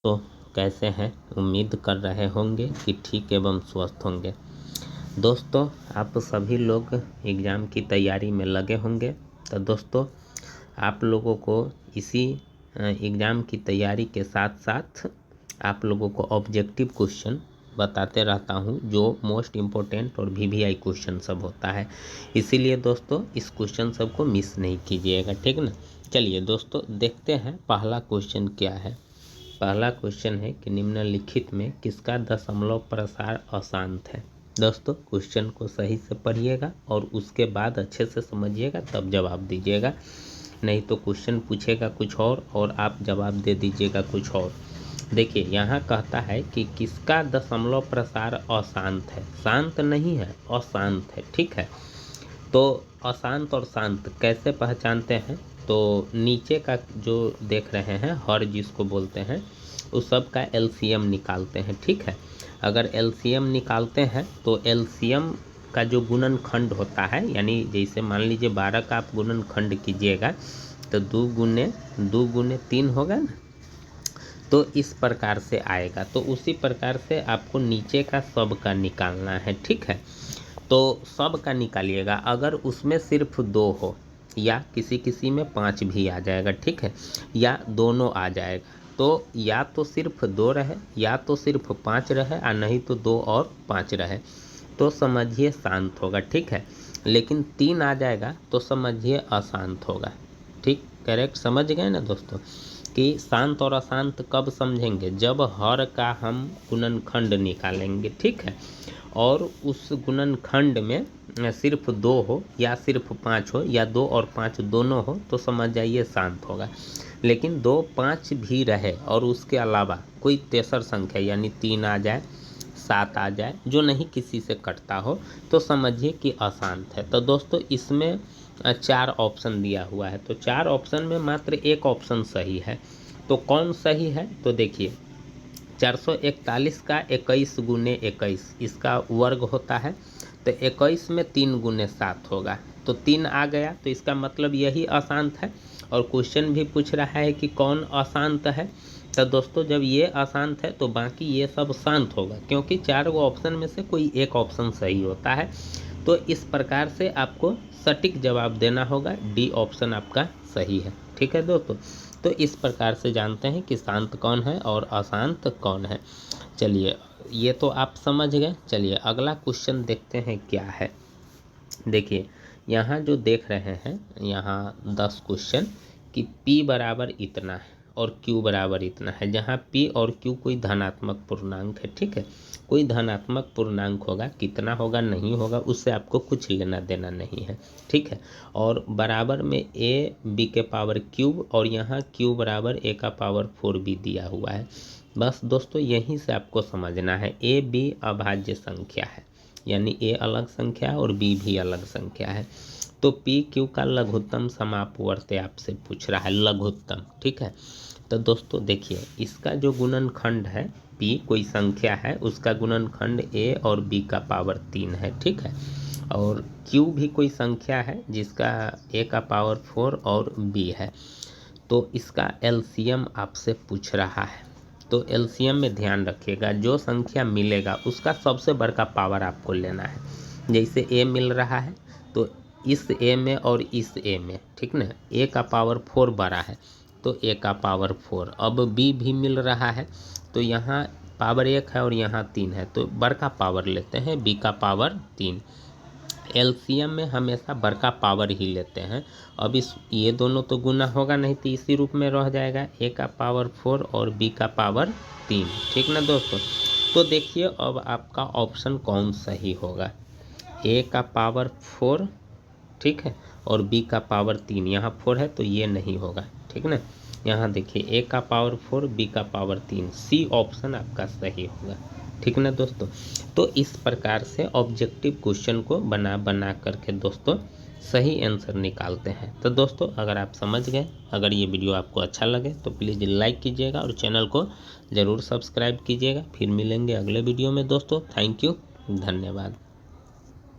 तो कैसे हैं? उम्मीद कर रहे होंगे कि ठीक एवं स्वस्थ होंगे। दोस्तों, आप सभी लोग एग्ज़ाम की तैयारी में लगे होंगे। तो दोस्तों, आप लोगों को इसी एग्ज़ाम की तैयारी के साथ साथ आप लोगों को ऑब्जेक्टिव क्वेश्चन बताते रहता हूं, जो मोस्ट इम्पोर्टेंट और वीवीआई क्वेश्चन सब होता है। इसीलिए दोस्तों, इस क्वेश्चन सब को मिस नहीं कीजिएगा, ठीक ना। चलिए दोस्तों, देखते हैं पहला क्वेश्चन क्या है। पहला क्वेश्चन है कि निम्नलिखित में किसका दशमलव प्रसार अशांत है। दोस्तों, क्वेश्चन को सही से पढ़िएगा और उसके बाद अच्छे से समझिएगा, तब जवाब दीजिएगा। नहीं तो क्वेश्चन पूछेगा कुछ और आप जवाब दे दीजिएगा कुछ और। देखिए, यहाँ कहता है कि किसका दशमलव प्रसार अशांत है। शांत नहीं है, अशांत है, ठीक है। तो अशांत और शांत कैसे पहचानते हैं? तो नीचे का जो देख रहे हैं, हर जिसको बोलते हैं, उस सब का एलसीएम निकालते हैं, ठीक है। अगर एलसीएम निकालते हैं तो एलसीएम का जो गुणनखंड होता है, यानी जैसे मान लीजिए 12 का आप गुणनखंड कीजिएगा तो 2 गुने 3 होगा ना। तो इस प्रकार से आएगा। तो उसी प्रकार से आपको नीचे का सब का निकालना है, ठीक है। तो सब का निकालिएगा। अगर उसमें सिर्फ 2 हो या किसी किसी में 5 भी आ जाएगा, ठीक है, या दोनों आ जाएगा, तो या तो सिर्फ 2 रहे या तो सिर्फ 5 रहे, और नहीं तो 2 और 5 रहे, तो समझिए शांत होगा, ठीक है। लेकिन 3 आ जाएगा तो समझिए अशांत होगा, ठीक। करेक्ट समझ गए ना दोस्तों कि शांत और अशांत कब समझेंगे? जब हर का हम गुणनखंड निकालेंगे, ठीक है, और उस गुणनखंड में सिर्फ 2 हो या सिर्फ 5 हो या 2 और 5 दोनों हो, तो समझ जाइए शांत होगा। लेकिन 2, 5 भी रहे और उसके अलावा कोई तेसर संख्या यानी 3 आ जाए, 7 आ जाए, जो नहीं किसी से कटता हो, तो समझिए कि अशांत है। तो दोस्तों, इसमें 4 ऑप्शन दिया हुआ है। तो 4 ऑप्शन में मात्र एक ऑप्शन सही है। तो कौन सही है? तो देखिए, 441 का 21 गुने 21 इसका वर्ग होता है। तो 21 में 3 गुने 7 होगा, तो 3 आ गया, तो इसका मतलब यही अशांत है। और क्वेश्चन भी पूछ रहा है कि कौन अशांत है। तो दोस्तों, जब ये अशांत है तो बाकी ये सब शांत होगा, क्योंकि 4 ऑप्शन में से कोई एक ऑप्शन सही होता है। तो इस प्रकार से आपको सटीक जवाब देना होगा। डी ऑप्शन आपका सही है, ठीक है दोस्तों। तो इस प्रकार से जानते हैं कि शांत कौन है और अशांत कौन है। चलिए, ये तो आप समझ गए। चलिए, अगला क्वेश्चन देखते हैं क्या है। देखिए, यहाँ जो देख रहे हैं, यहाँ 10 क्वेश्चन कि P बराबर इतना है और Q बराबर इतना है, जहाँ P और Q कोई धनात्मक पूर्णांक है, ठीक है। कोई धनात्मक पूर्णांक होगा, कितना होगा नहीं होगा उससे आपको कुछ लेना देना नहीं है, ठीक है। और बराबर में a b के पावर क्यूब और यहाँ q बराबर a का पावर 4b दिया हुआ है। बस दोस्तों, यहीं से आपको समझना है a b अभाज्य संख्या है, यानी a अलग संख्या है और b भी अलग संख्या है। तो p q का लघुत्तम समापवर्त आपसे पूछ रहा है, लघुत्तम, ठीक है। तो दोस्तों देखिए, इसका जो गुणनखंड है, p कोई संख्या है, उसका गुणनखंड a और b का पावर 3 है, ठीक है। और q भी कोई संख्या है जिसका a का पावर 4 और b है। तो इसका एलसीएम आपसे पूछ रहा है। तो एलसीएम में ध्यान रखिएगा, जो संख्या मिलेगा उसका सबसे बड़का पावर आपको लेना है। जैसे a मिल रहा है तो इस a में और इस a में, ठीक ना, a का पावर 4 बड़ा है तो a का पावर 4। अब b भी मिल रहा है तो यहाँ पावर 1 है और यहाँ 3 है, तो बड़का पावर लेते हैं, b का पावर 3। एलसीएम में हमेशा बड़का पावर ही लेते हैं। अब ये दोनों तो गुना होगा नहीं, तो इसी रूप में रह जाएगा, a का पावर 4 और b का पावर 3, ठीक ना दोस्तों। तो देखिए, अब आपका ऑप्शन कौन सही होगा। a का पावर 4, ठीक है, और b का पावर 3, यहाँ 4 है तो ये नहीं होगा, ठीक ना। यहाँ देखिए, a का पावर 4, b का पावर 3, सी ऑप्शन आपका सही होगा, ठीक ना दोस्तों। तो इस प्रकार से ऑब्जेक्टिव क्वेश्चन को बना करके दोस्तों सही आंसर निकालते हैं। तो दोस्तों, अगर आप समझ गए, अगर ये वीडियो आपको अच्छा लगे तो प्लीज़ लाइक कीजिएगा और चैनल को ज़रूर सब्सक्राइब कीजिएगा। फिर मिलेंगे अगले वीडियो में दोस्तों। थैंक यू, धन्यवाद।